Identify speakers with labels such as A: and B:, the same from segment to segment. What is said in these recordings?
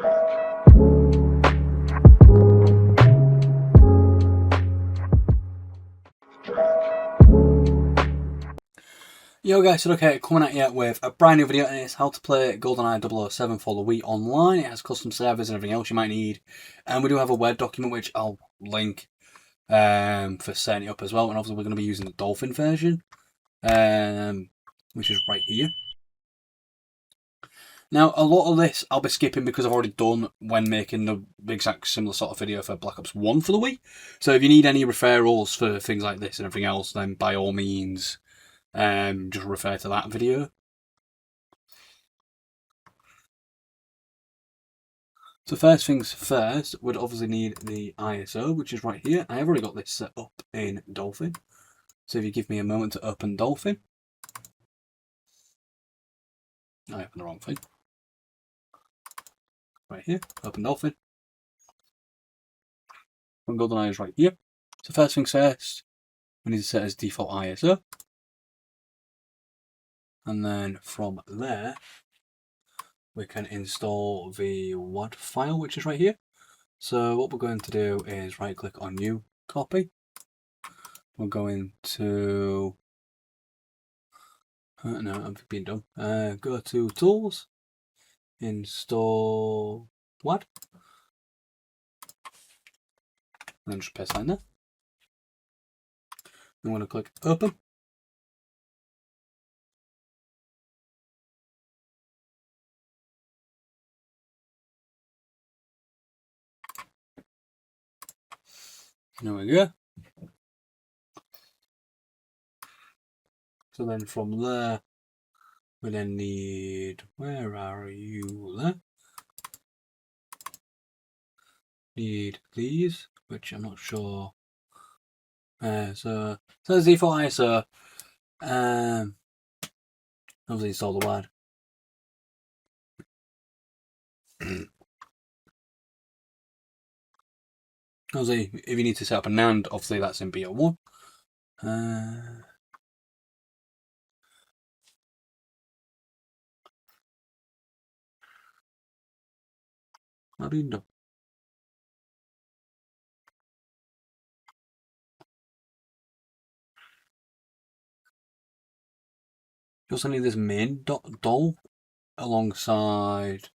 A: Yo guys, so okay, coming at you with a brand new video, and it's how to play GoldenEye 007 for the Wii online. It has custom servers and everything else you might need, and we do have a Word document which I'll link for setting it up as well. And obviously we're going to be using the Dolphin version, which is right here. Now, a lot of this I'll be skipping because I've already done when making the exact similar sort of video for Black Ops 1 for the Wii. So if you need any referrals for things like this and everything else, then by all means, just refer to that video. So first things first, we'd obviously need the ISO, which is right here. I've already got this set up in Dolphin. So if you give me a moment to open Dolphin. I opened the wrong thing. Right here, open Dolphin. And GoldenEye is right here. So first things first, we need to set as default ISO. And then from there, we can install the WAD file, which is right here. So what we're going to do is right click on new, copy. We're going to, no, I've been done. Go to tools, install WAD, and then just paste that in there. I'm going to click open. There we go. So then from there, we then need, where are you there? Need these, which I'm not sure. So there's default ISO. Obviously install the WAD. Obviously, if you need to set up a NAND, obviously that's in BO1. How do you know? You also need this main doll alongside.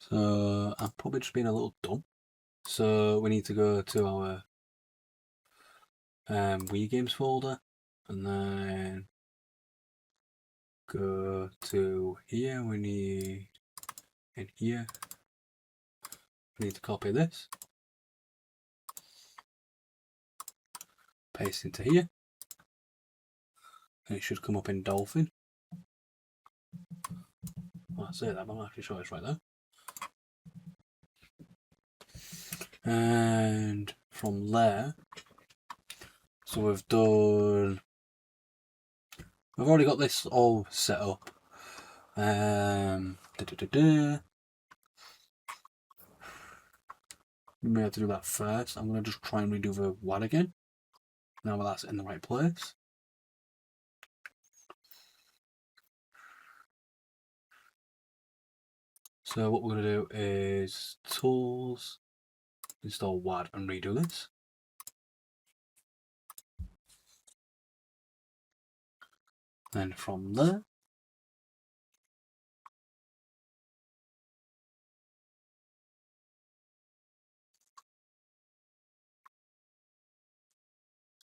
A: So I've probably just been a little dumb. So we need to go to our Wii Games folder, and then go to here. We need in here. We need to copy this, paste into here, and it should come up in Dolphin. Well, I say that, but I'm actually sure it's right there. And from there, so we've already got this all set up. We may have to do that first. I'm going to just try and redo the WAD again. Now that that's in the right place. So what we're going to do is tools, install WAD, and redo this. Then from there,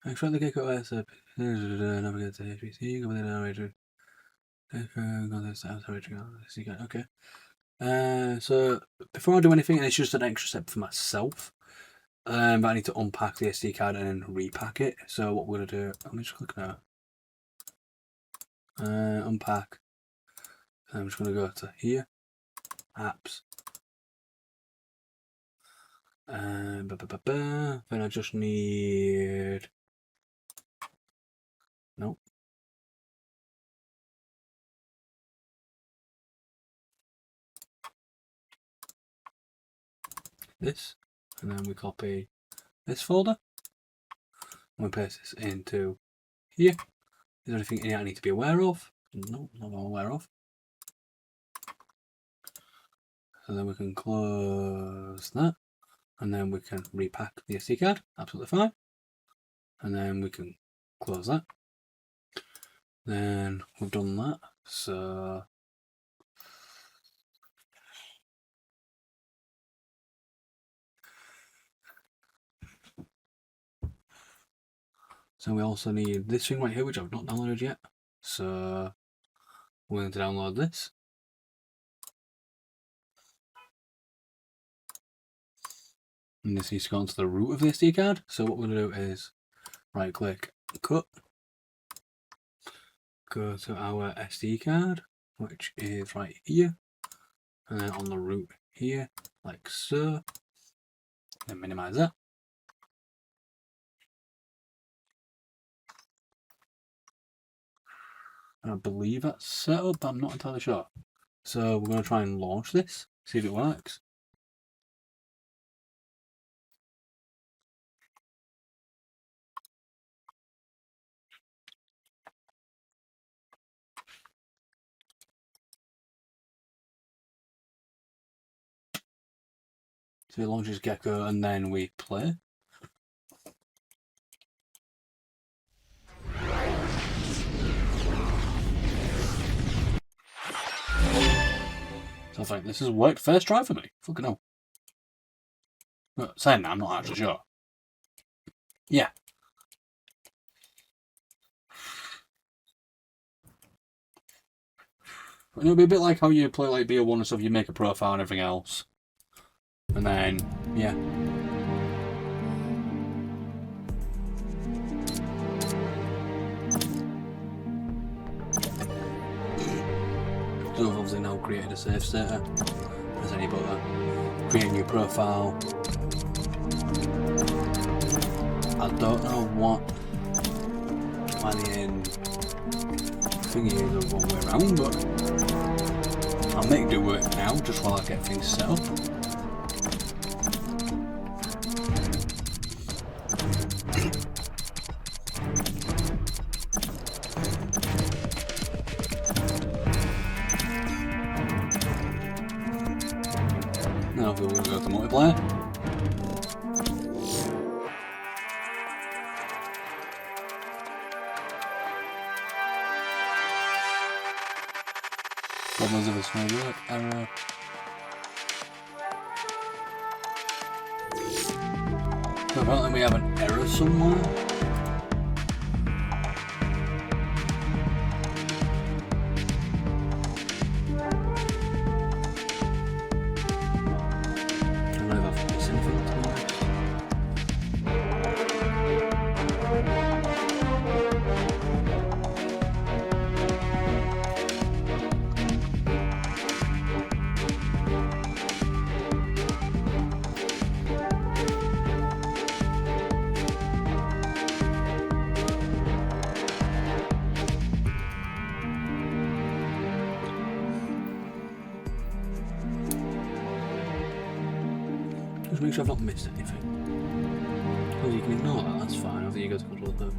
A: extract the Gecko ASAP. Navigate to HPC, go with the narrator. Okay. So before I do anything, and it's just an extra step for myself, but I need to unpack the SD card and then repack it. So what we're going to do, let me just click now. Unpack. I'm just going to go to here, apps. Then I just need, nope. this, and then we copy this folder, and we paste this into here. Is there anything in here I need to be aware of? No, not I'm aware of. So then we can close that, and then we can repack the SD card, absolutely fine. And then we can close that. Then we've done that, so we also need this thing right here, which I've not downloaded yet. So we're going to download this. And this needs to go onto the root of the SD card. So what we're going to do is right click, cut, go to our SD card, which is right here, and then on the root here, like so. Then minimize that. And I believe that's set up, but I'm not entirely sure. So we're going to try and launch this, see if it works. So it launches Gecko and then we play. So I think this has worked first try for me. Fucking hell. But saying that, I'm not actually sure. Yeah. And it'll be a bit like how you play like BO1 and stuff, you make a profile and everything else. And then, yeah. So I've obviously now created a save state. Press any button. Create a new profile. I don't know what my thingy is the wrong way around, but I'll make it work now just while I get things set up. Now we'll go to multiplayer. Problems of this may work, error. So apparently we have an error somewhere. Just make sure I've not missed anything. Well, you can ignore that, that's fine. I think you go to control the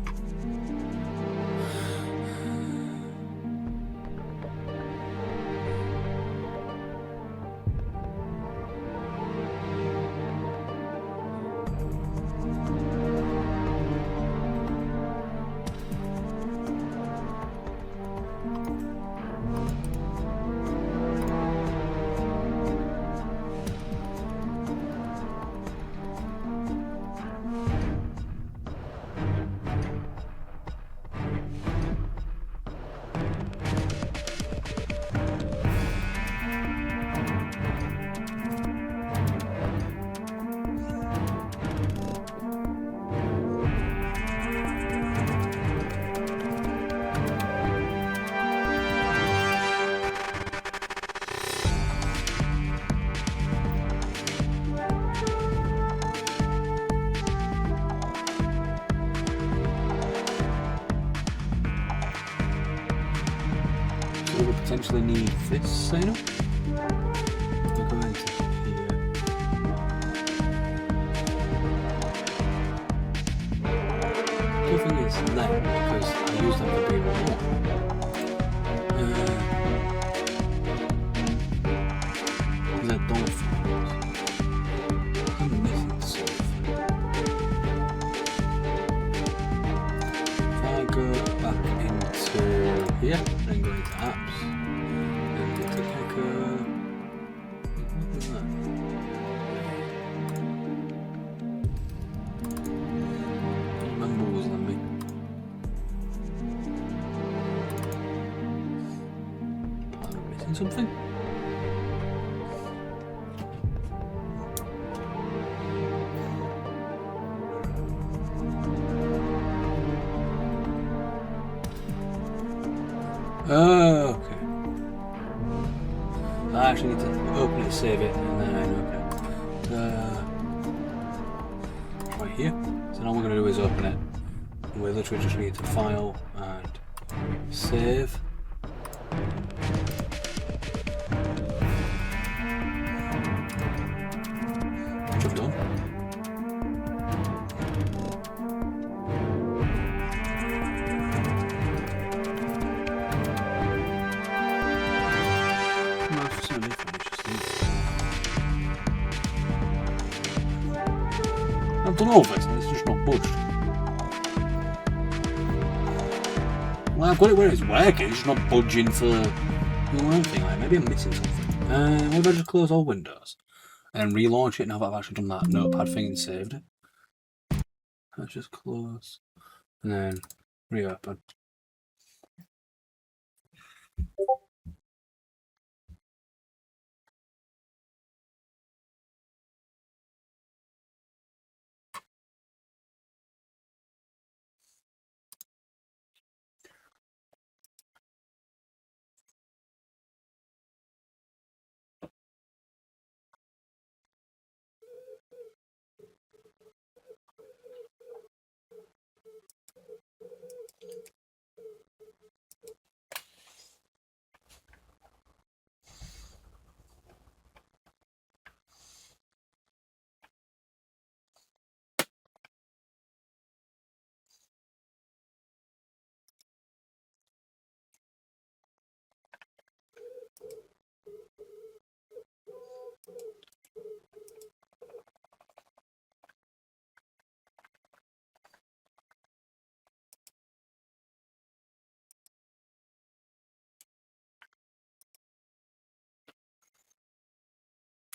A: we would potentially need this sign up. We'll go into here. using them because I use them for being more. They're dolphins. I'm missing something. If I go back into here and go into apps and into Gecko. What is that? Mumbles on me. I'm missing something. Oh, okay. I actually need to open it, save it, and then, okay. Right here. So now what we're going to do is open it. And we literally just need to file and save. Which I've done. I've done all this and it's just not budged. Well, I've got it where it's working, it's just not budging for anything. Like, maybe I'm missing something. What if I just close all windows and then relaunch it now that I've actually done that notepad thing and saved it? Let's just close and then reopen.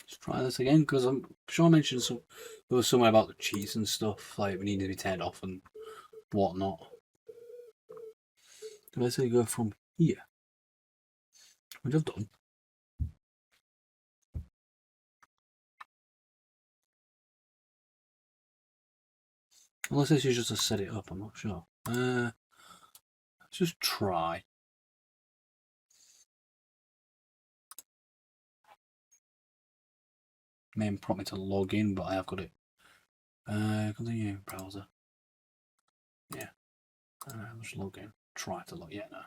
A: Let's try this again because I'm sure I mentioned there was somewhere about the cheats and stuff, like we needed to be turned off and whatnot. So let's say go from here, which I've done. Unless this is just to set it up, I'm not sure. Let's just try. May prompt me to log in, but I have got it. Continue browser. Yeah. Let's log in. Try to log in now.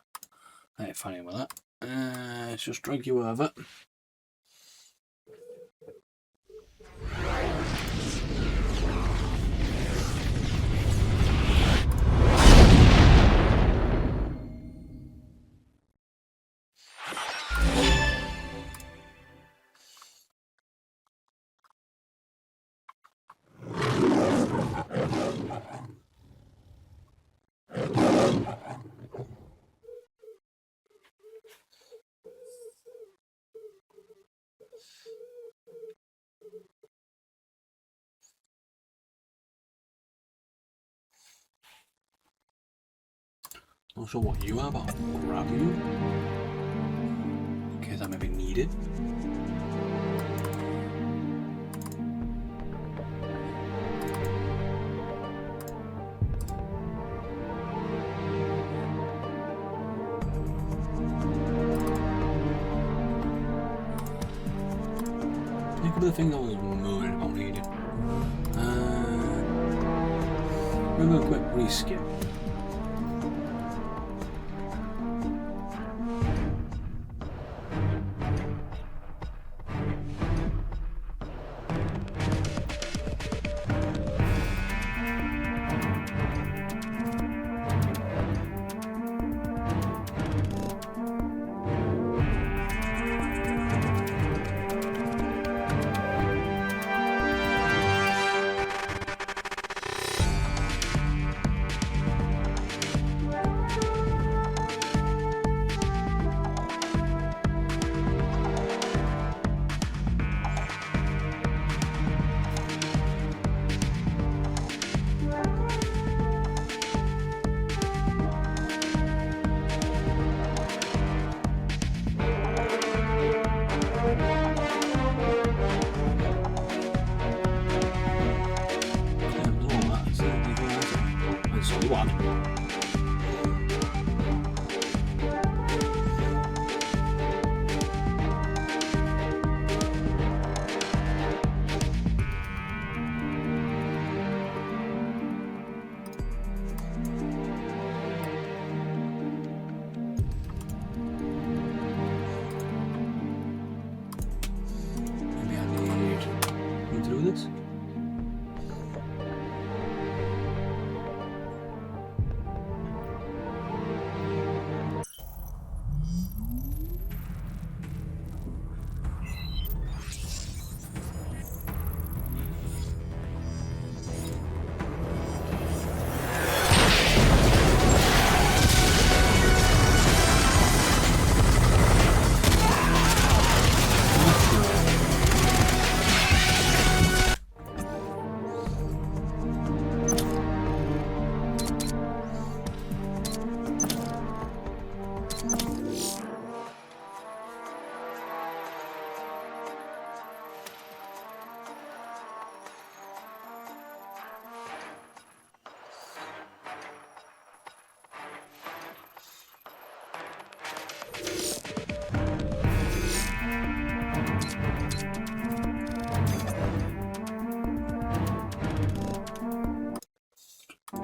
A: I ain't funny with that. Let's just drag you over. Not sure what you are, but I'll grab you in case I maybe need it. Think of the thing I was moaning about needing. Remember a quick reskin.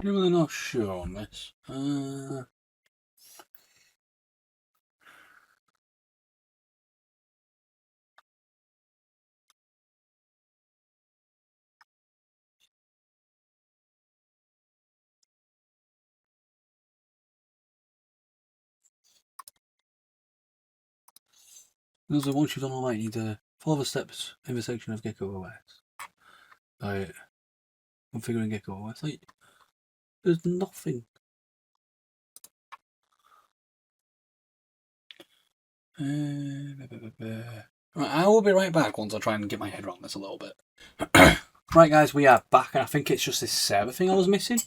A: I'm really not sure on this. Because once you've done all that, you need to follow the steps in the section of Gecko OS. Like, configuring Gecko OS. Like, there's nothing. Right, I will be right back once I try and get my head around this a little bit. Right, guys, we are back, and I think it's just this server thing I was missing.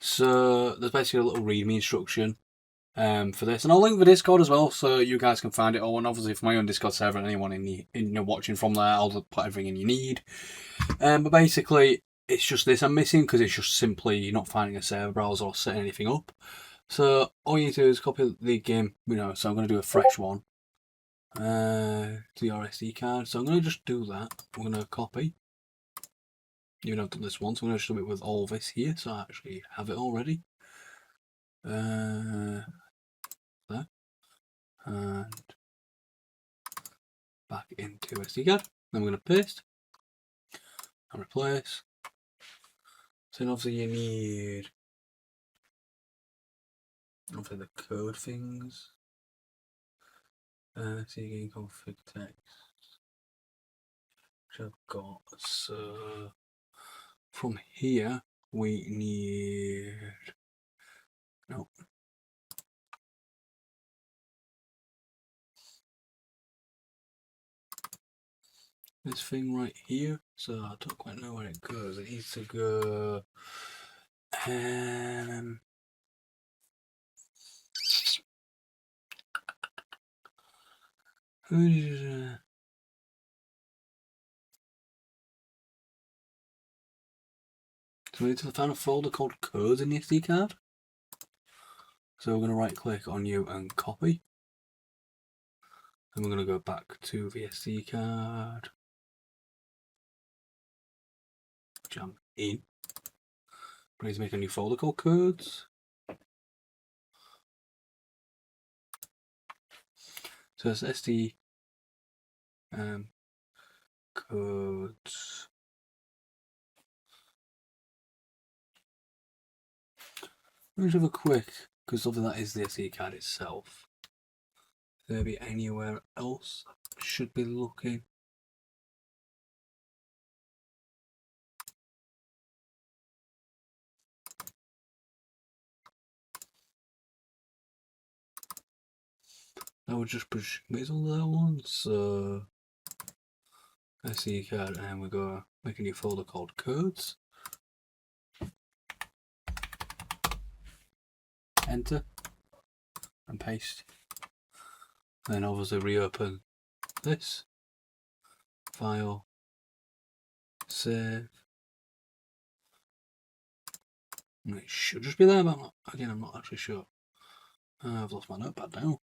A: So there's basically a little README instruction for this, and I'll link the Discord as well, so you guys can find it. Oh, and obviously for my own Discord server, and anyone watching from there, I'll put everything in you need. But basically, it's just this I'm missing because it's just simply not finding a server browser or setting anything up. So all you need to do is copy the game, so I'm going to do a fresh one to your SD card. So I'm going to just do that. We're going to copy. Even though I've done this once, I'm going to do it with all this here, so I actually have it already. There. And back into SD card. Then we're going to paste and replace. So then obviously you need obviously the code things. So you can config text, which I've got. So from here we need this thing right here. So I don't quite know where it goes. It needs to go so we need to find a folder called codes in the SD card. So we're going to right click on you and copy. Then we're going to go back to the SD card, which I'm in. We need to make a new folder called codes. So it's SD codes. Let me just have a quick, because obviously that is the SD card itself. There be anywhere else I should be looking? I would just push these on that one. So SD card, and we go make a new folder called codes. Enter and paste. Then obviously reopen this file, save. And it should just be there, but I'm not actually sure. I've lost my notepad now.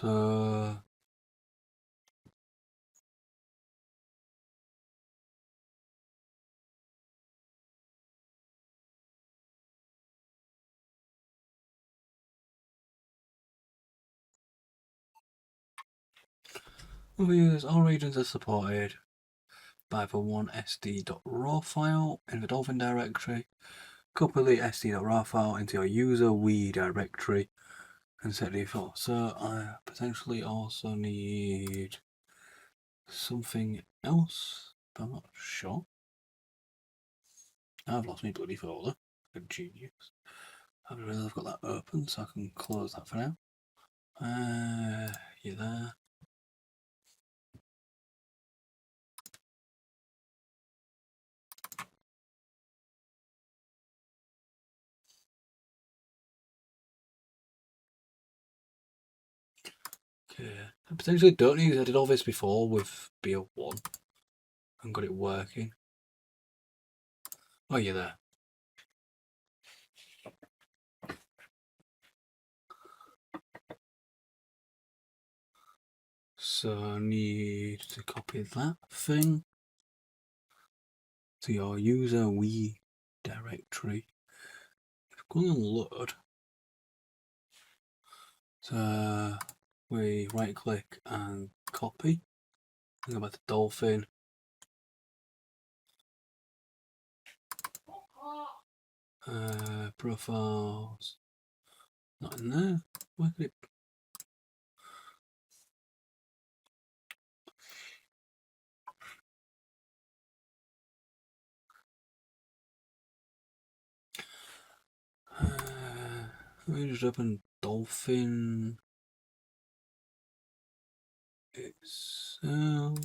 A: So all regions are supported by the one sd.raw file in the Dolphin directory. Copy the sd.raw file into your user we directory and set default. So I potentially also need something else, but I'm not sure. I've lost my bloody folder. A genius. I haven't realised I've got that open, so I can close that for now. You there? Yeah, I potentially don't need. I did all this before with BO1 and got it working. Oh, you're there. So I need to copy that thing to your user Wii directory. Go and load. So we right click and copy. Go back to Dolphin. Profiles. Not in there. Where could it? Let me just open Dolphin itself.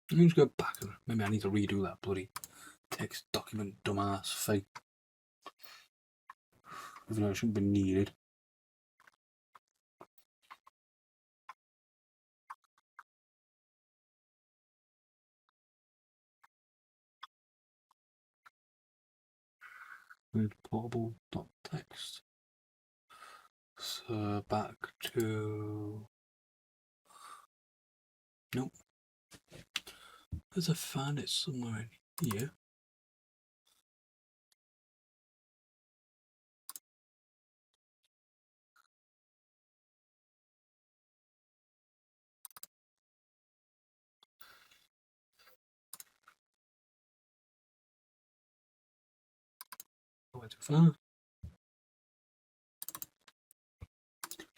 A: Let me just go back and maybe I need to redo that bloody text document dumbass thing. Even though it shouldn't be needed. Portable.text. So back to. Nope. Because I found it somewhere in here. Where too far?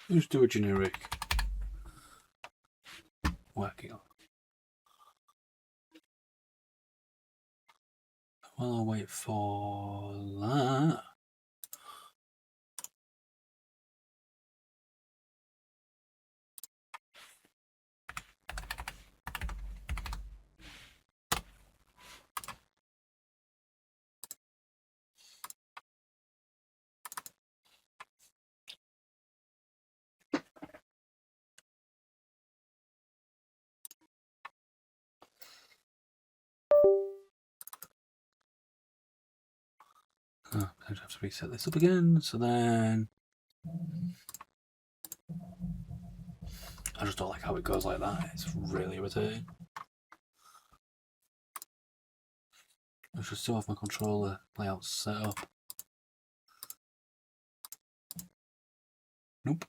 A: Let's do a generic working on. While I wait for that. I have to reset this up again. So then I just don't like how it goes like that. It's really irritating. I should still have my controller layout set up. Nope.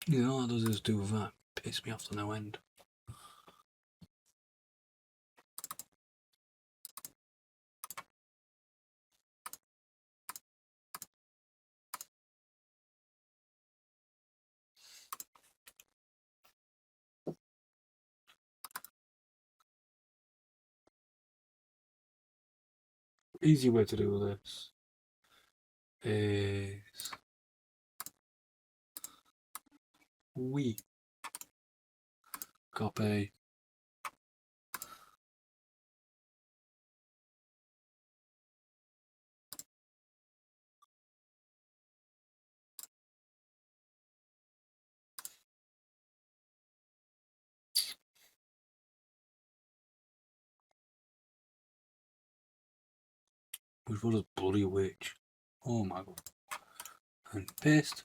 A: You know, all it does is do that. Piss me off to no end. Easy way to do this is we copy which was a bloody witch. Oh my god. And paste.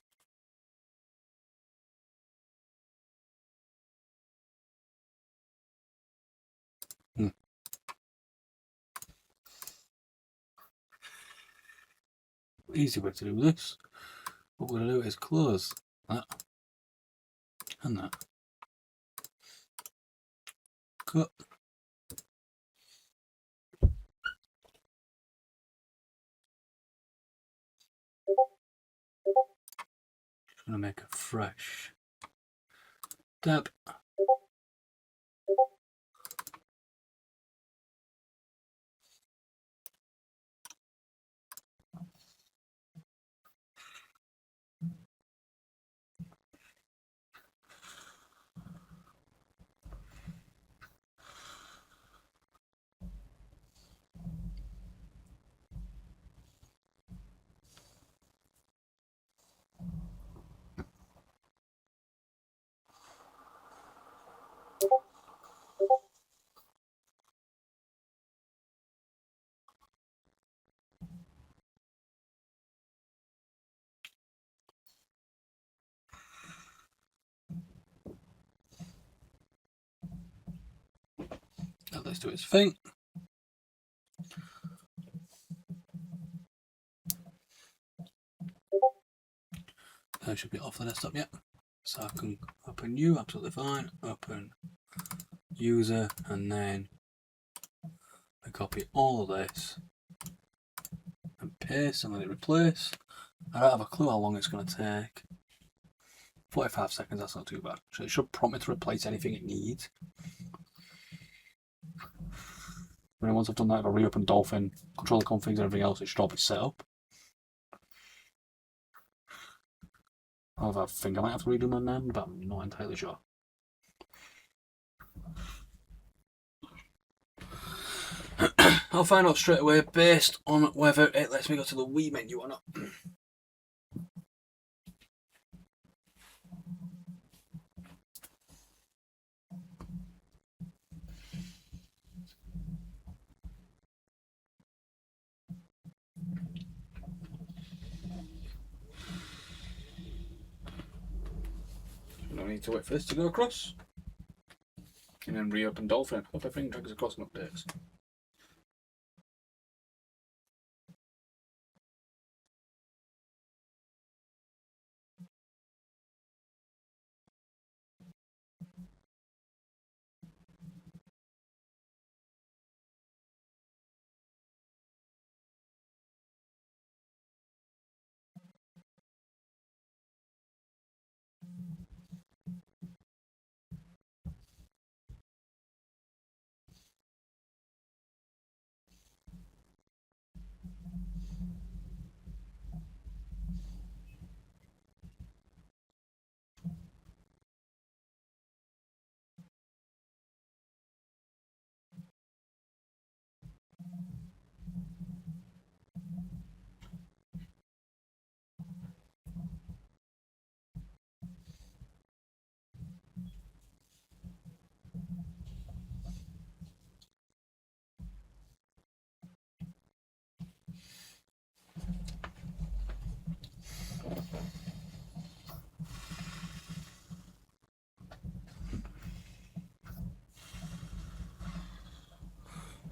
A: easy way to do this. What we're going to do is close that and that. Cut. Just going to make a fresh dab. Now let's do its thing. That should be off the desktop yet. So I can open new, absolutely fine. Open user, and then I copy all of this and paste and let it replace. I don't have a clue how long it's going to take. 45 seconds, that's not too bad. So it should prompt me to replace anything it needs. And once I've done that, if I reopen Dolphin, control the configs and everything else, it should all be set up. However, I think I might have to redo my name, but I'm not entirely sure. I'll find out straight away based on whether it lets me go to the Wii menu or not. No need to wait for this to go across. And then reopen Dolphin. Hope everything drags across and updates.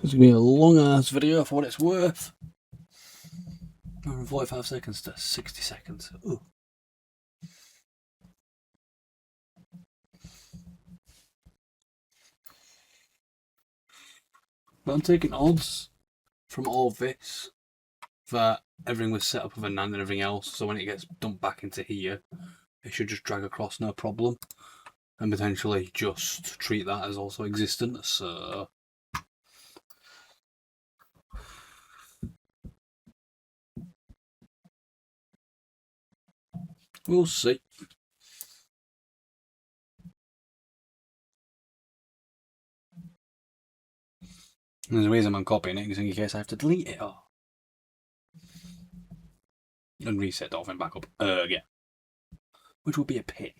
A: This is going to be a long ass video for what it's worth. From 45 seconds to 60 seconds. Ooh. But I'm taking odds from all this that everything was set up with a NAND and everything else, so when it gets dumped back into here, it should just drag across no problem. And potentially just treat that as also existent, so... we'll see. There's a reason I'm copying it, because in case I have to delete it or... and reset Dolphin back up again. Which would be a pain.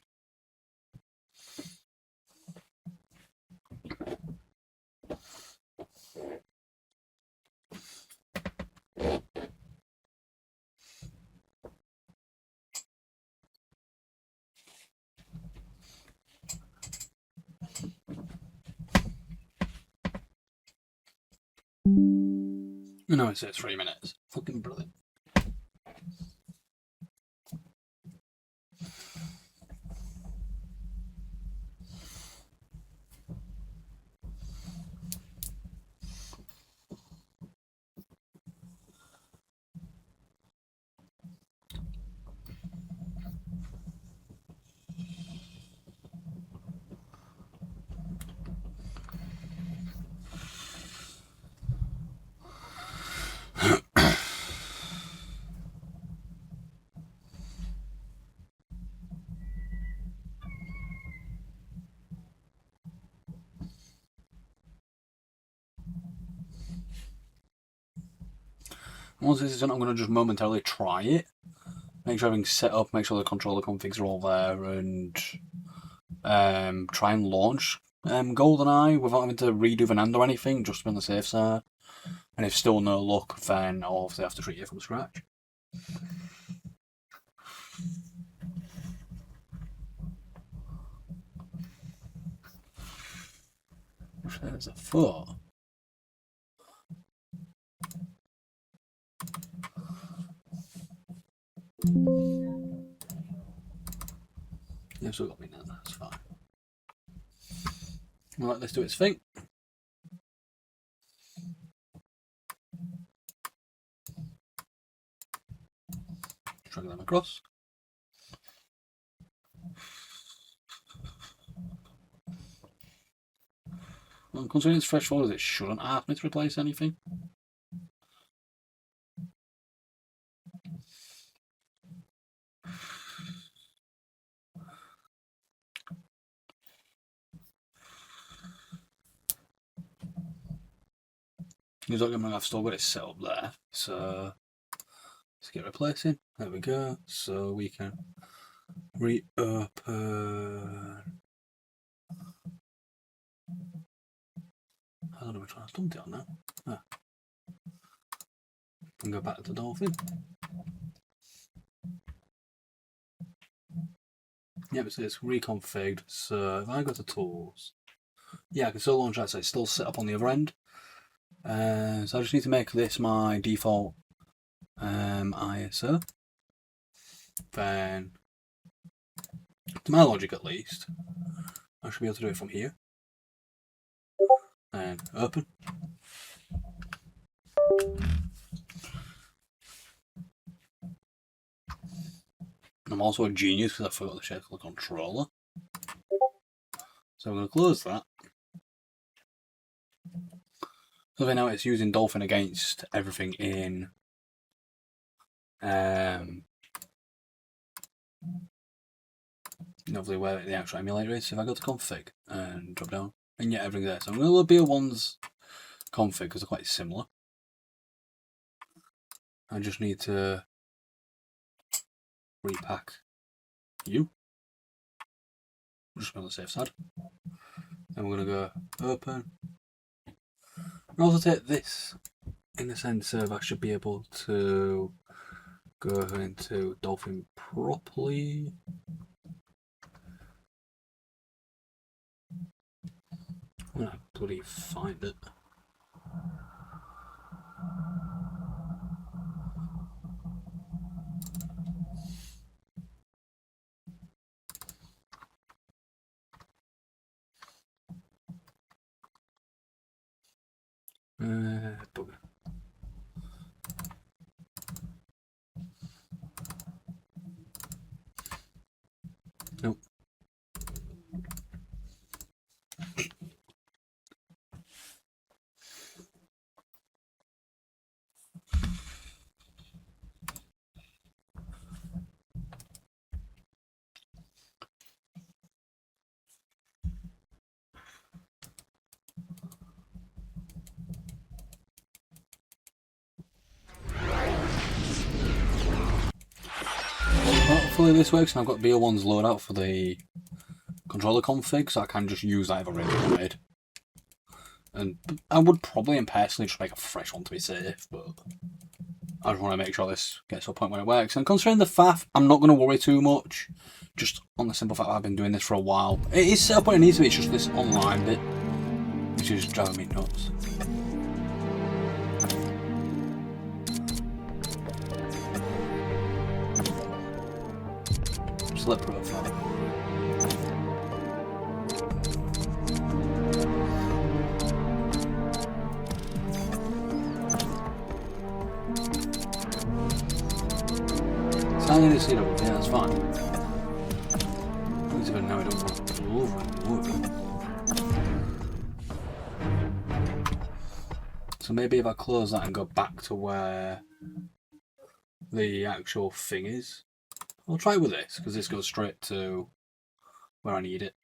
A: No, it says 3 minutes. Fucking brilliant. Once this is done, I'm going to just momentarily try it. Make sure everything's set up, make sure the controller configs are all there, and try and launch GoldenEye without having to redo the NAND or anything, just to be on the safe side. And if still no luck, then I'll obviously have to treat it from scratch. There's a 4. Yeah, still got me now, that's fine. Right, let's do its thing. Drag them across. Well, considering it's fresh folders, it shouldn't ask me to replace anything. I've still got it set up there, so let's get replacing. There we go. So we can reopen. How do we try to dump it on now? Ah. And go back to Dolphin. Yep, so it's reconfigured. So if I go to tools, yeah, I can still launch that, so it's still set up on the other end. So I just need to make this my default ISO. Then, to my logic at least, I should be able to do it from here. And open. I'm also a genius because I forgot to check the controller. So I'm going to close that. So then now it's using Dolphin against everything in obviously where the actual emulator is. So if I go to config and drop down, and yeah, everything there. So I'm going to load BO1's config because they're quite similar. I just need to repack you. Just on the safe side. Then we're going to go open. And also take this in the sense of I should be able to go into Dolphin properly. I'm gonna bloody find it. Bugger. Nope. Hopefully this works, and I've got BO1's load out for the controller config, so I can just use that I've already made. And I would probably and personally just make a fresh one to be safe, but I just want to make sure this gets to a point where it works. And considering the faff, I'm not going to worry too much, just on the simple fact that I've been doing this for a while. It is set up where it needs to be, it's just this online bit, which is driving me nuts. Select profile. Sign in to see it, yeah, that's fine. At least if I know I don't want to pull over and move it. So maybe if I close that and go back to where the actual thing is. I'll try with this, because this goes straight to where I need it.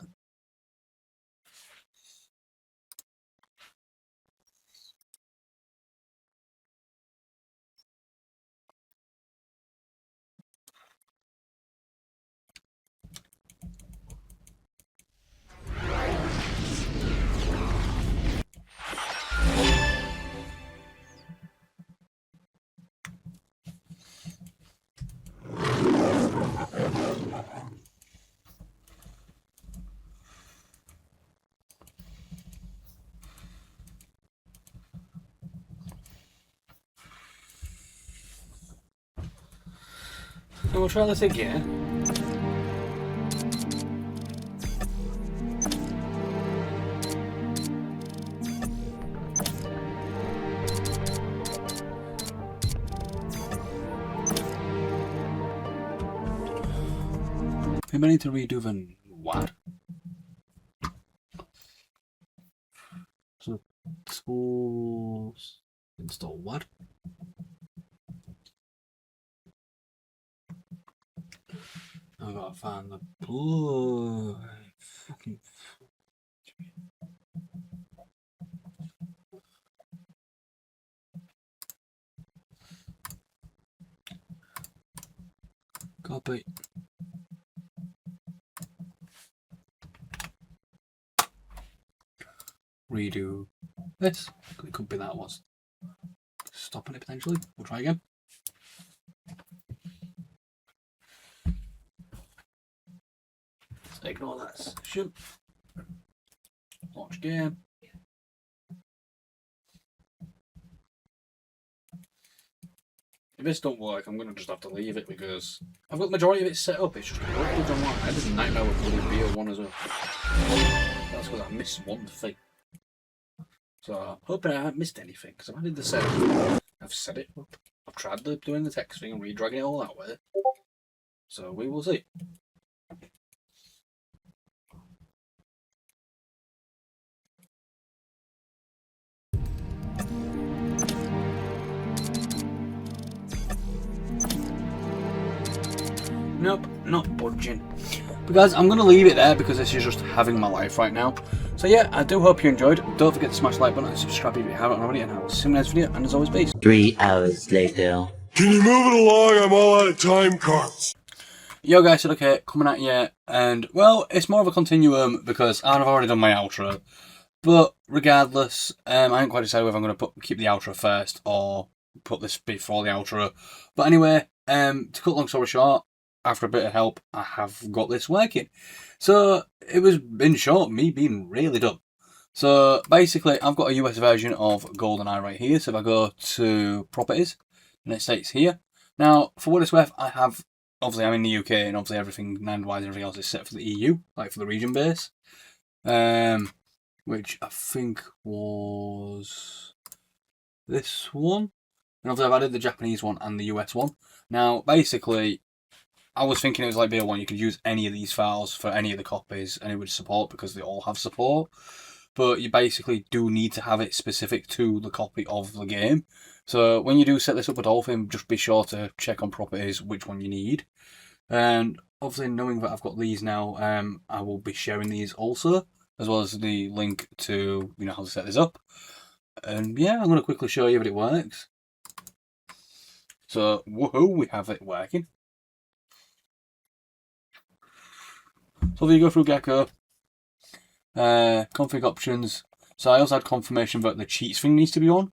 A: So we'll try this again. Maybe I need to redo the what? So schools install what? I gotta find the blue fucking copy. Redo this. It could be that was stopping it potentially. We'll try again. Ignore that session. Launch game. If this don't work, I'm gonna just have to leave it because I've got the majority of it set up. It's just working online. I did a nightmare with Bloody Beer one as well. That's because I missed one thing. So I'm hoping I haven't missed anything because I've added the set. I've set it up. I've tried doing the text thing and redragging it all that way. So we will see. Nope, not budging. Because I'm going to leave it there because this is just having my life right now. So yeah, I do hope you enjoyed. Don't forget to smash the like button and subscribe if you haven't already. And I will see you in the next video. And as always, peace.
B: 3 hours later.
C: Can you move it along? I'm all out of time cards.
A: Yo guys, okay, coming at you. And well, it's more of a continuum because I've already done my outro. But regardless, I haven't quite decided whether I'm going to keep the outro first or put this before the outro. But anyway, to cut long story short, after a bit of help, I have got this working. So it was, in short, me being really dumb. So basically, I've got a US version of GoldenEye right here. So if I go to properties, and it states here. Now, for what it's worth, I have, obviously I'm in the UK, and obviously everything, land-wise, everything else is set for the EU, like for the region base. Which I think was this one. And obviously I've added the Japanese one and the US one. Now, basically, I was thinking it was like BO1, you could use any of these files for any of the copies and it would support because they all have support. But you basically do need to have it specific to the copy of the game. So when you do set this up with Dolphin, just be sure to check on properties which one you need. And obviously knowing that I've got these now, I will be sharing these also, as well as the link to, you know, how to set this up. And yeah, I'm going to quickly show you that it works. So, woohoo, we have it working. So if you go through Gecko, config options. So I also had confirmation that the cheats thing needs to be on.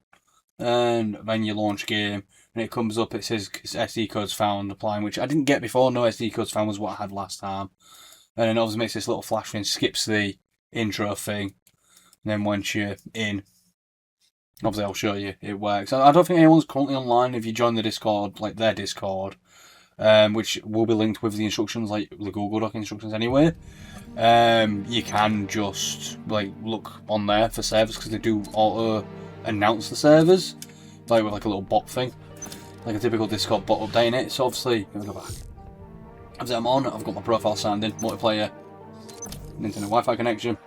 A: And then you launch game, and it comes up, it says SD codes found applying, which I didn't get before. No SD codes found was what I had last time. And then obviously makes this little flash thing, skips the intro thing. And then once you're in, obviously I'll show you, it works. I don't think anyone's currently online. If you join the Discord, like their Discord, which will be linked with the instructions, like the Google Doc instructions anyway. You can just like look on there for servers because they do auto announce the servers, like with like a little bot thing, like a typical Discord bot updating it. So obviously, let me go back. Obviously I'm on, I've got my profile signed in, multiplayer, Nintendo Wi-Fi connection.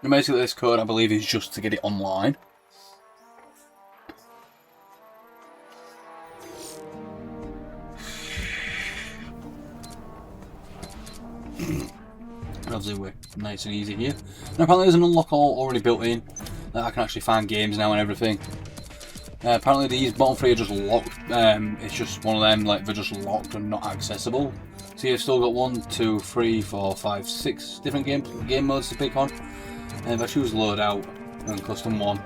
A: And basically this code I believe is just to get it online. Obviously we're nice and easy here. And apparently there's an unlock all already built in that I can actually find games now and everything. Apparently these bottom three are just locked. It's just one of them, like they're just locked and not accessible. So you've still got 1, 2, 3, 4, 5, 6 different game modes to pick on. And if I choose loadout and custom 1,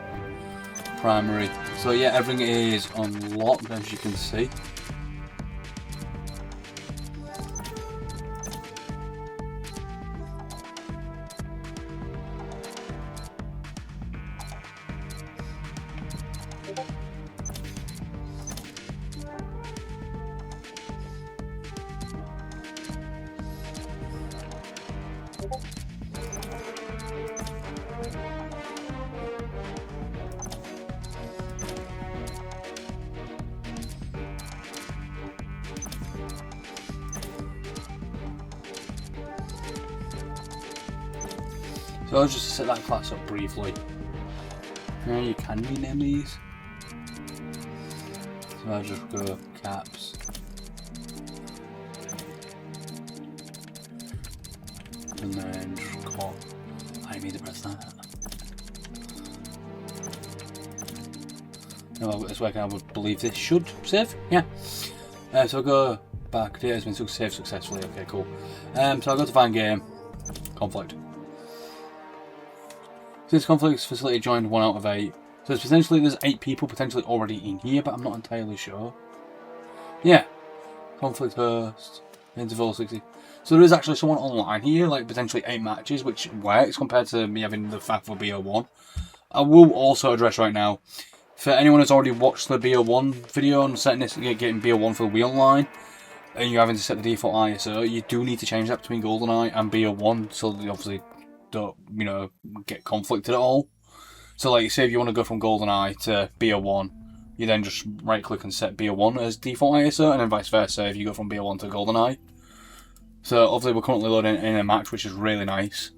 A: primary. So yeah, everything is unlocked as you can see. So I'll just set that class up briefly. You can rename these. So I'll just go caps. And then just call. I need to press that. No, it's working. I would believe this should save. Yeah. So I'll go back. Data has been saved successfully. Okay, cool. So I'll go to find game. Conflict. This conflict facility joined 1 out of 8. So it's potentially there's 8 people potentially already in here, but I'm not entirely sure. Yeah. Conflict host. Interval 60. So there is actually someone online here, like potentially 8 matches, which works compared to me having the fact for BO1. I will also address right now, for anyone who's already watched the BO1 video on setting this, getting BO1 for the Wii Online, and you're having to set the default ISO, you do need to change that between GoldenEye and BO1, so they obviously don't, you know, get conflicted at all. So like, say if you want to go from GoldenEye to BO1, you then just right click and set BO1 as default ISO, and then vice versa if you go from BO1 to GoldenEye. So obviously we're currently loading in a match, which is really nice.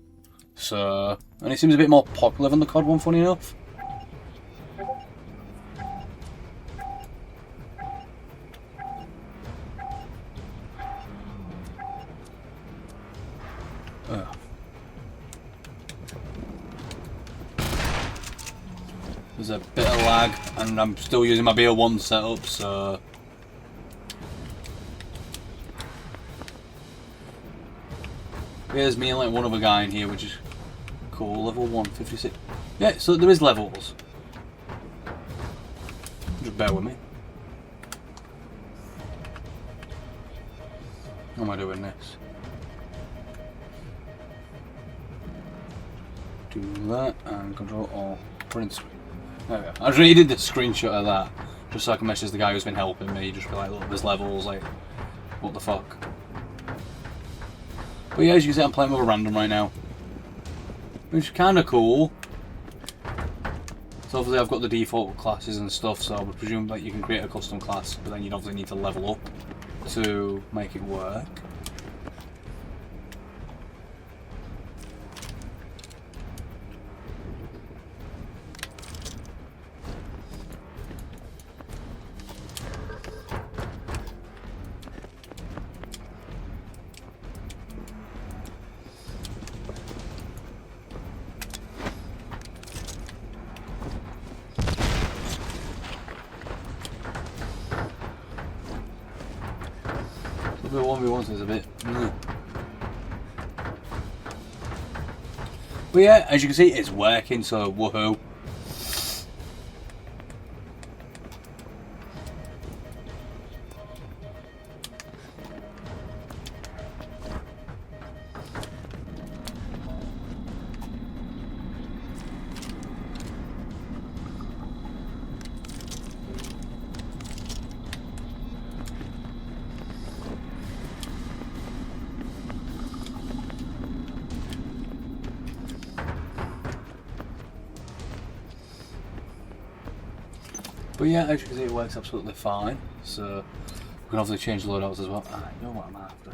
A: So, and it seems a bit more popular than the COD one, funny enough. There's a bit of lag, and I'm still using my BO1 setup, so... Here's me and like one other guy in here, which is cool. Level 156. Yeah, so there is levels. Just bear with me. How am I doing this? Do that and control alt print screen. There we go. I just needed the screenshot of that just so I can message the guy who's been helping me. Just be like, look, there's levels, like, what the fuck. But yeah, as you can see, I'm playing with a random right now, which is kind of cool. So obviously I've got the default classes and stuff, so I would presume that you can create a custom class, but then you'd obviously need to level up to make it work. The 1v1 is a bit... But yeah, as you can see, it's working, so woohoo. But yeah, as you can see, it works absolutely fine. So we can obviously change loadouts as well. I know what I'm after.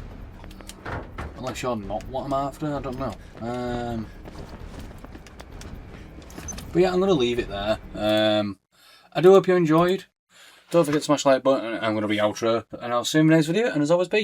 A: Unless you're not what I'm after, I don't know. But yeah, I'm going to leave it there. I do hope you enjoyed. Don't forget to smash the like button. I'm going to be outro, and I'll see you in the next video. And as always, peace.